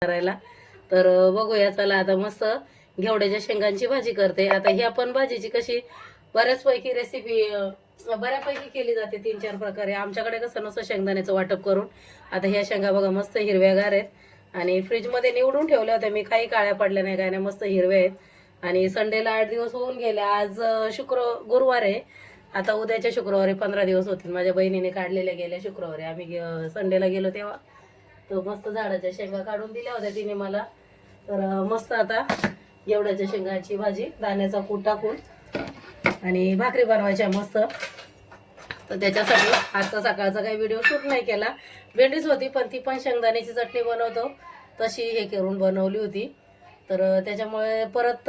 करायला. तर बघूया चला आता मस्त घेवड्याच्या शेंगांची भाजी करते. आता ह्या पण भाजीची कशी बऱ्याचपैकी रेसिपी बऱ्यापैकी केली जाते 3-4 प्रकारे. आमच्याकडे कसं नसतं शेंगदाण्याचं वाटप करून. आता ह्या शेंगा बघा मस्त हिरव्यागार आहेत आणि फ्रीजमध्ये निवडून ठेवल्या होत्या मी, काही काळ्या पडल्या नाही काय नाही, मस्त हिरव्या आहेत. आणि संडेला 8 दिवस होऊन गेले. आज गुरुवार आहे. आता उद्याच्या शुक्रवारी 15 दिवस होतील. माझ्या बहिणीने काढलेल्या गेल्या शुक्रवारी आम्ही संडेला गेलो तेव्हा. तर मस्त झाडाच्या शेंगा काढून दिल्या होत्या तिने मला. तर मस्त आता एवढ्याच्या शेंगाची भाजी दाण्याचा कूट टाकून आणि भाकरी बनवायच्या मस्त. तर त्याच्यासाठी आजचा सकाळचा काही व्हिडिओ शूट नाही केला. भेंडीच होती पण ती पण शेंगदाण्याची चटणी बनवतो तशी हे करून बनवली होती. तर त्याच्यामुळे परत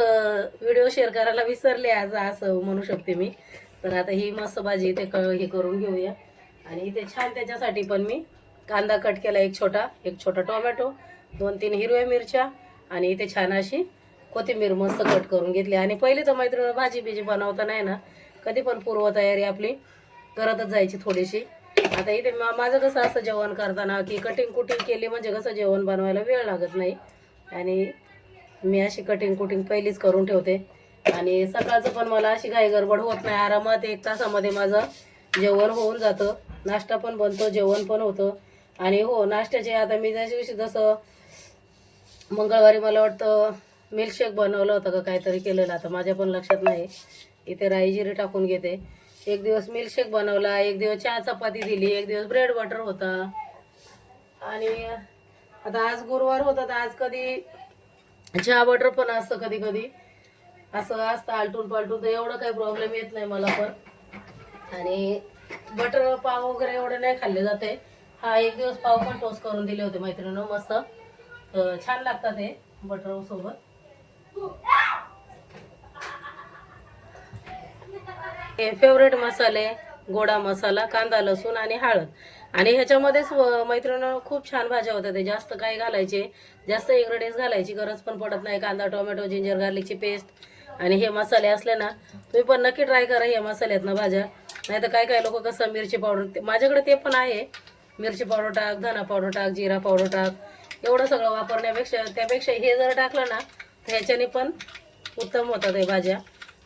व्हिडिओ शेअर करायला विसरले आज, असं म्हणू शकते मी. तर आता ही मस्त भाजी ते हे करून घेऊया. आणि इथे छान त्याच्यासाठी पण मी कांदा कट केला एक छोटा टोमॅटो, 2-3 हिरव्या मिरच्या आणि इथे छान अशी कोथिंबीर मस्त कट करून घेतली. आणि पहिली तर मैत्रिणी भाजी बिजी बनवता नाही ना कधी पण पूर्वतयारी आपली करतच जायची थोडीशी. आता इथे माझं कसं असं जेवण करताना की कटिंग कुटिंग केली म्हणजे कसं जेवण बनवायला वेळ लागत नाही. आणि मी अशी कटिंग कुटिंग पहिलीच करून ठेवते. आणि सकाळचं पण मला अशी काही गडबड होत नाही. आरामात 1 तासामध्ये माझं जेवण होऊन जातं. नाश्ता पण बनतो, जेवण पण होतं. आणि हो नाश्त्याचे आता मी जसं मंगळवारी मला वाटतं मिल्कशेक बनवलं होतं का काहीतरी केलेलं, आता माझ्या पण लक्षात नाही. इथे राई जिरे टाकून घेते. एक दिवस मिल्कशेक बनवला, एक दिवस चहा चपाती दिली, एक दिवस ब्रेड बटर होता. आणि आता आज गुरुवार होता तर आज कधी चहा बटर पण असतं, कधी कधी असं असतं आलटून पालटून. तर एवढं काही प्रॉब्लेम येत नाही मला पण. आणि बटर पाव वगैरे एवढे नाही खाल्ले जाते. हा एक दिवस पाव पण टोस्ट करून दिले होते मैत्रिणीनं मस्त. छान लागतात हे बटर सोबत. हे फेवरेट मसाले, गोडा मसाला, कांदा लसूण आणि हळद. आणि ह्याच्यामध्येच मैत्रिणीनं खूप छान भाज्या होत्या. ते जास्त काही घालायचे, जास्त इन्ग्रेडियंट्स घालायची गरज पण पडत नाही. कांदा टोमॅटो जिंजर गार्लिकची पेस्ट आणि हे मसाले असले ना तुम्ही पण नक्की ट्राय करा या मसाल्यातनं भाज्या. नाही तर काय लोक कसं मिरची पावडर, माझ्याकडे ते पण आहे. मिरची पावडर टाक, धना पावडर टाक, जिरा पावडर टाक, एवढं सगळं वापरण्यापेक्षा त्यापेक्षा हे जर टाकलं ना तर ह्याच्याने पण उत्तम होतात हे भाज्या.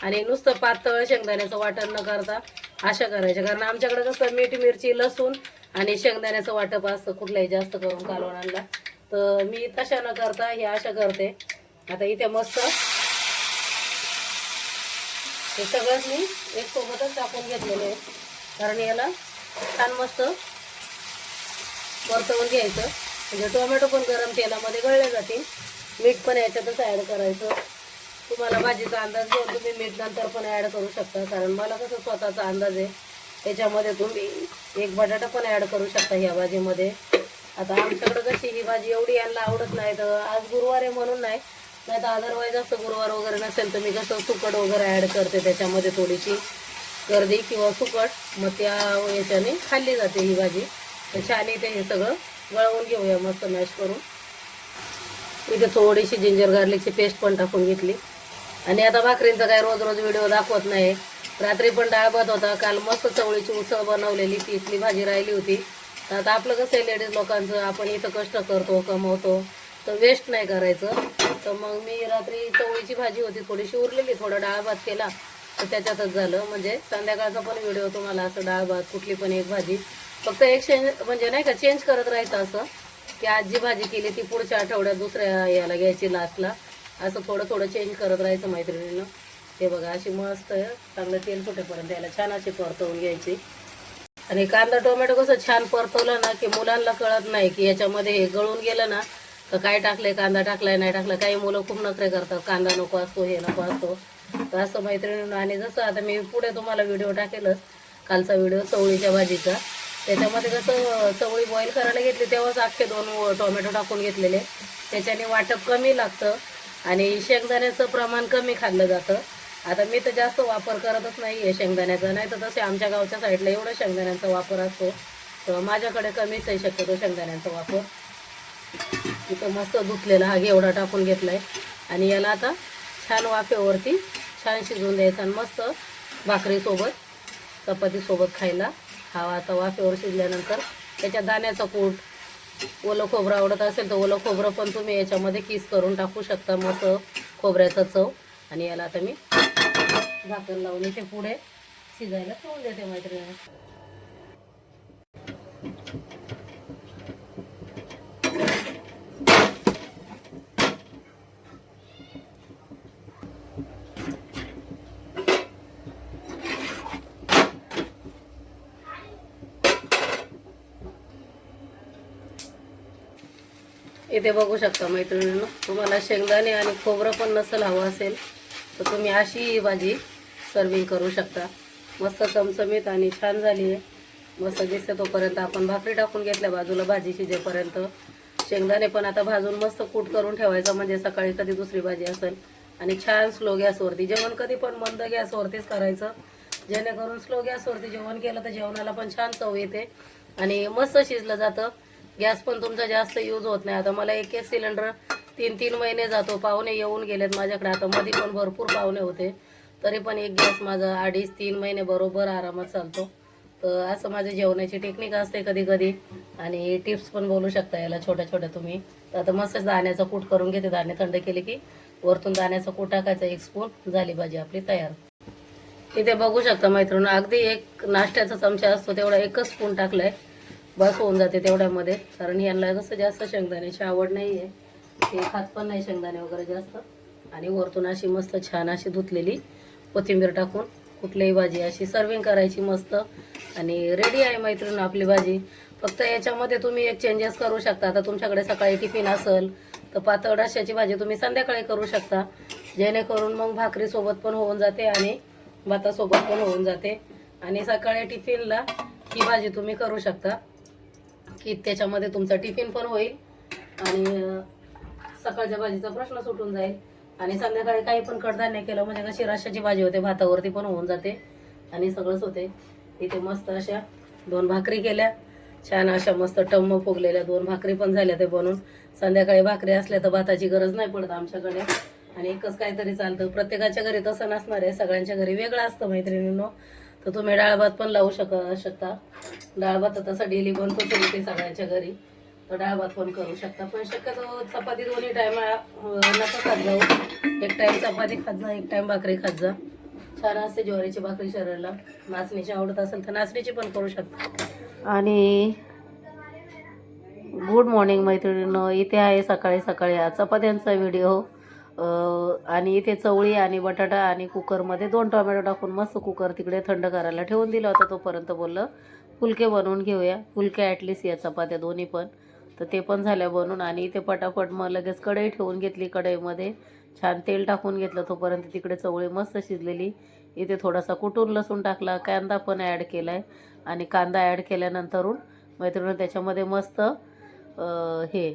आणि नुसतं पातळ शेंगदाण्याचं वाटण न करता अशा करायच्या. कारण आमच्याकडे कसं मीठ मिरची लसूण आणि शेंगदाण्याचं वाटप असतं कुठल्याही जास्त करून कालवणाला. तर मी तशा न करता हे अशा करते. आता इथे मस्त हे सगळंच मी एक सोबतच टाकून घेतलेलं आहे. कारण याला छान मस्त परतवून घ्यायचं. म्हणजे टोमॅटो पण गरम तेलामध्ये गळले जातील. मीठ पण याच्यातच ॲड करायचं. तुम्हाला भाजीचा अंदाज घेऊन तुम्ही मीठ नंतर पण ॲड करू शकता. कारण मला कसं स्वतःचा अंदाज आहे. त्याच्यामध्ये तुम्ही एक बटाटा पण ॲड करू शकता ह्या भाजीमध्ये. आता आमच्याकडं कशी ही भाजी एवढी यांना आवडत नाही, तर आज गुरुवार आहे म्हणून नाही तर अदरवाईज असं गुरुवार वगैरे नसेल तर मी कसं सुकट वगैरे ॲड करते त्याच्यामध्ये, थोडीशी गर्दी किंवा सुकट. मग त्या याच्याने खाल्ली जाते ही भाजी. तर छान इथे हे सगळं वळवून घेऊया मस्त मॅश करून. इथे थोडीशी जिंजर गार्लिकची पेस्ट पण टाकून घेतली. आणि आता भाकरींचा काय रोज व्हिडिओ दाखवत नाही. रात्री पण डाळ भात होता. काल मस्त चवळीची उसळ बनवलेली, ती इथली भाजी राहिली होती. तर आता आपलं कसं आहे लेडीज लोकांचं, आपण इथं कष्ट करतो कमवतो तर वेस्ट नाही करायचं. तर मग मी रात्री चवळीची भाजी होती थोडीशी उरलेली, थोडा डाळ भात केला तर त्याच्यातच झालं. म्हणजे संध्याकाळचा पण व्हिडिओ तुम्हाला असं डाळ भात कुठली पण एक भाजी फक्त म्हणजे नाही का चेंज करत राहायचं. असं की आज जी भाजी केली ती पुढच्या आठवड्यात दुसऱ्या याला घ्यायची लास्टला, असं थोडं चेंज करत राहायचं मैत्रिणीनं. हे बघा अशी मस्त चांगलं तेल सुटेपर्यंत याला छान अशी परतवून घ्यायची. आणि कांदा टोमॅटो कसं छान परतवलं ना की मुलांना कळत नाही की याच्यामध्ये हे गळून गेलं ना तर काय टाकलंय, कांदा टाकलाय नाही टाकला. काही मुलं खूप नखरे करतात, कांदा नको असतो हे नको असतो. तर असं मैत्रिणीनं. आणि जसं आता मी पुढे तुम्हाला व्हिडिओ टाकेलच, कालचा व्हिडिओ चवळीच्या भाजीचा, त्याच्यामध्ये कसं चवळी बॉईल करायला घेतली तेव्हाच अख्खे 2 टोमॅटो टाकून घेतलेले. त्याच्याने वाटप कमी लागतं आणि शेंगदाण्याचं प्रमाण कमी खाल्लं जातं. आता मी तर जास्त वापर करतच नाही आहे शेंगदाण्याचा, नाही तर तसे आमच्या गावच्या साईडला एवढं शेंगदाण्याचा वापर असतो. तर माझ्याकडे कमीच आहे शक्यतो शेंगदाण्याचा वापर. इथं मस्त धुतलेला हा घेवडा टाकून घेतला आहे. आणि याला आता छान वाफेवरती छान शिजवून द्यायचा आणि मस्त भाकरीसोबत चपातीसोबत खायला हा. आता वाफेवर शिजल्यानंतर त्याच्या दाण्याचा कूट ओलं खोबरं आवडत असेल तर ओलं खोबरं पण तुम्ही याच्यामध्ये किस करून टाकू शकता. मस्त खोबऱ्याचा चव. आणि याला आता मी झाकण लावून इथे पुढे शिजायला ठेवून देते मैत्रिणी. इथे बघू शकता मैत्रिणींनो, तुम्हाला शेंगदाणे आणि खोबरं पण नसेल हवं असेल तर तुम्ही अशी भाजी सर्विंग करू शकता. मस्त चमचमीत आणि छान झाली आहे. मस्त दिसते तोपर्यंत आपण भाकरी टाकून घेतल्या बाजूला भाजी शिजेपर्यंत. शेंगदाणे पण आता भाजून मस्त कूट करून ठेवायचं, म्हणजे सकाळी कधी दुसरी भाजी असेल. आणि छान स्लो गॅसवरती जेवण कधी पण मंद गॅसवरतीच करायचं, जेणेकरून स्लो गॅसवरती जेवण केलं तर जेवणाला पण छान चव येते आणि मस्त शिजलं जातं. गॅस पण तुमचा जास्त यूज होत नाही. आता मला एक एक सिलेंडर 3-3 महिने जातो. पाहुणे येऊन गेलेत माझ्याकडे. आता मध्ये पण भरपूर पाहुणे होते, तरी पण एक गॅस माझा 2.5-3 महिने बरोबर आरामात चालतो. तर असं माझी जेवणाची टेक्निक असते कधी कधी. आणि टिप्स पण बोलू शकता याला छोट्या छोट्या तुम्ही. तर आता मस्त दाण्याचा कूट करून घेते. दाणे थंड केले की वरतून दाण्याचा कूट टाकायचा 1 स्पून. झाली भाजी आपली तयार. इथे बघू शकता मैत्रिणी, अगदी एक नाश्त्याचा चमचा असतो तेवढा 1च स्पून टाकलाय, बस होऊन जाते तेवढ्यामध्ये. कारण यांना कसं जास्त शेंगदाण्याची आवड नाही आहे, ते खात पण नाही शेंगदाणे वगैरे जास्त. आणि वरतून अशी मस्त छान अशी धुतलेली कोथिंबीर टाकून कुठलीही भाजी अशी सर्विंग करायची मस्त. आणि रेडी आहे मैत्रिणी आपली भाजी. फक्त याच्यामध्ये तुम्ही एक चेंजेस करू शकता. आता तुमच्याकडे सकाळी टिफिन असेल तर पातळ रश्श्याची भाजी तुम्ही संध्याकाळी करू शकता, जेणेकरून मग भाकरीसोबत पण होऊन जाते आणि भातासोबत पण होऊन जाते. आणि सकाळी टिफिनला ही भाजी तुम्ही करू शकता, की त्याच्यामध्ये तुमचा टिफिन पण होईल आणि सकाळच्या भाजीचा प्रश्न सुटून जाईल. आणि संध्याकाळी काही पण कडधान्य केलं म्हणजे कशी रश्श्याची भाजी होते, भातावरती पण होऊन जाते आणि सगळंच होते. इथे मस्त अशा 2 भाकरी केल्या, छान अशा मस्त टम्म फुगलेल्या 2 भाकरी पण झाल्या ते बनून. संध्याकाळी भाकरी असल्या तर भाताची गरज नाही पडत आमच्याकडे, आणि एकच काहीतरी चालतं. प्रत्येकाच्या घरी तसं नसणार आहे, सगळ्यांच्या घरी वेगळं असतं मैत्रिणींनो. तर तुम्ही डाळ भात पण लावू शकता. डाळ भात तसा डेली बनतोच येते सगळ्यांच्या घरी, तर डाळ भात पण करू शकता. पण शक्यतो चपाती दोन्ही टाइम नका खात जाऊ. एक टाइम चपाती खात जा, एक टाइम भाकरी खात जा. छान असते ज्वारीची भाकरी शरीराला. नाचणीची आवडत असेल तर नाचणीची पण करू शकता. आणि गुड मॉर्निंग मैत्रिणींनो, इथे आहे सकाळी सकाळी हा चपात्यांचा व्हिडिओ. आणि इथे चवळी आणि बटाटा आणि कुकरमध्ये 2 टोमॅटो टाकून मस्त कुकर तिकडे थंड करायला ठेवून दिला होता. तोपर्यंत बोललं फुलके बनवून घेऊया. फुलके ॲटलिस्ट या चपात्या दोन्ही पण. तर ते पण झाल्या बनवून. आणि इथे पटापट मग लगेच कढई ठेवून घेतली. कढईमध्ये छान तेल टाकून घेतलं. तोपर्यंत तिकडे चवळी मस्त शिजलेली. इथे थोडासा कुटून लसूण टाकला, कांदा पण ॲड केला आहे. आणि कांदा ॲड केल्यानंतरून मैत्रिणी त्याच्यामध्ये मस्त हे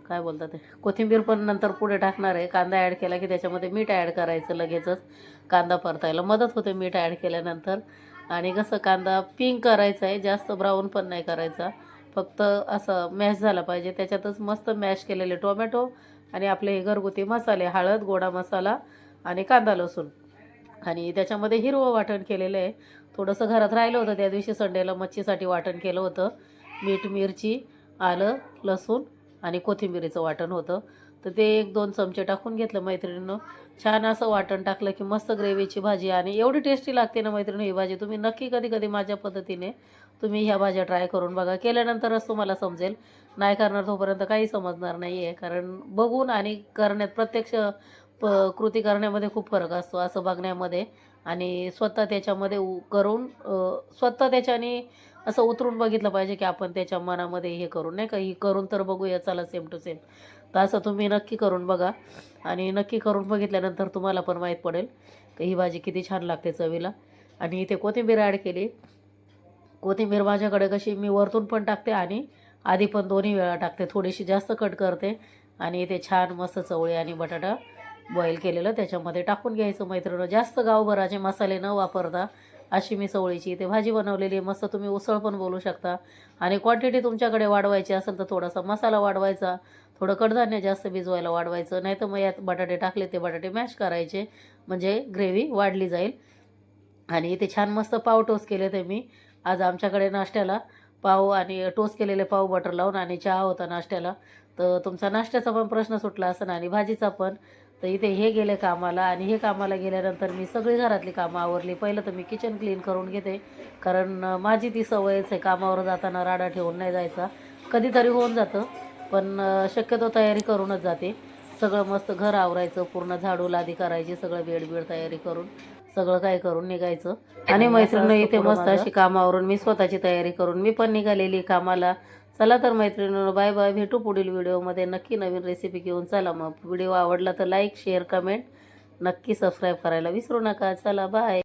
काय बोलतात ते कोथिंबीर पण नंतर पुढे टाकणार आहे. कांदा ॲड केला की त्याच्यामध्ये मीठ ॲड करायचं लगेचच. कांदा परतायला मदत होते मीठ ॲड केल्यानंतर. आणि कसं कांदा पिंक करायचा आहे, जास्त ब्राऊन पण नाही करायचा, फक्त असं मॅश झाला पाहिजे. त्याच्यातच मस्त मॅश केलेले टोमॅटो आणि आपले हे घरगुती मसाले, हळद, गोडा मसाला आणि कांदा लसूण. आणि त्याच्यामध्ये हिरवं वाटण केलेलं आहे. थोडंसं घरात राहिलं होतं त्या दिवशी संडेला मच्छीसाठी वाटण केलं होतं. मीठ, मिरची, आलं, लसूण आणि कोथिंबीरीचं वाटण होतं. तर ते 1-2 चमचे टाकून घेतलं मैत्रिणींनो. छान असं वाटण टाकलं की मस्त ग्रेव्हीची भाजी. आणि एवढी टेस्टी लागते ना मैत्रिणी ही भाजी. तुम्ही नक्की कधी कधी माझ्या पद्धतीने तुम्ही ह्या भाज्या ट्राय करून बघा. केल्यानंतरच तुम्हाला समजेल, नाही करणार तोपर्यंत काही समजणार नाही आहे. कारण बघून आणि करण्यात, प्रत्यक्ष कृती करण्यामध्ये खूप फरक असतो, असं बघण्यामध्ये. आणि स्वतः त्याच्यामध्ये करून स्वतः त्याच्याने असं उतरून बघितलं पाहिजे की आपण त्याच्या मनामध्ये हे करून, नाही का, ही करून तर बघूया चला सेम टू सेम. तर असं तुम्ही नक्की करून बघा. आणि नक्की करून बघितल्यानंतर तुम्हाला पण माहीत पडेल की ही भाजी किती छान लागते चवीला. आणि इथे कोथिंबीर ॲड केली. कोथिंबीर माझ्याकडे कशी मी वरतून पण टाकते आणि आधी पण दोन्ही वेळा टाकते, थोडीशी जास्त कट करते. आणि इथे छान मस्त चवळी आणि बटाटा बॉईल केलेलं त्याच्यामध्ये टाकून घ्यायचं मैत्रिणी. जास्त गावभराचे मसाले न वापरता अशी मी चवळीची इथे भाजी बनवलेली आहे. मस्त तुम्ही उसळ पण बोलू शकता. आणि क्वांटिटी तुमच्याकडे वाढवायची असेल तर थोडासा मसाला वाढवायचा, थोडं कडधान्य जास्त भिजवायला वाढवायचं. नाही तर मग यात बटाटे टाकले ते बटाटे मॅश करायचे, म्हणजे ग्रेव्ही वाढली जाईल. आणि इथे छान मस्त पाव टोस्ट केले ते मी आज आमच्याकडे नाश्त्याला. पाव आणि टोस्ट केलेले पाव बटर लावून आणि चहा होता नाश्त्याला. तर तुमचा नाश्त्याचा पण प्रश्न सुटला असं आणि भाजीचा पण. तर इथे हे गेले कामाला आणि हे कामाला गेल्यानंतर मी सगळी घरातली कामं आवरली. पहिलं तर मी किचन क्लीन करून घेते, कारण माझी ती सवयच आहे कामावर जाताना राडा ठेवून नाही जायचा. कधीतरी होऊन जातं, पण शक्यतो तयारी करूनच जाते. सगळं मस्त घर आवरायचं, पूर्ण झाडू लादी करायची, सगळं बेड तयारी करून सगळं काय करून निघायचं. आणि मैत्रिणी इथे मस्त अशी कामावरून मी स्वतःची तयारी करून मी पण निघालेली कामाला. चला तर मैत्रिणींनो, बाय बाय. भेटू पुढील व्हिडिओमध्ये नक्की नवीन रेसिपी घेऊन. चला मग, व्हिडिओ आवडला तर लाईक शेअर कमेंट नक्की सबस्क्राईब करायला विसरू नका. चला बाय.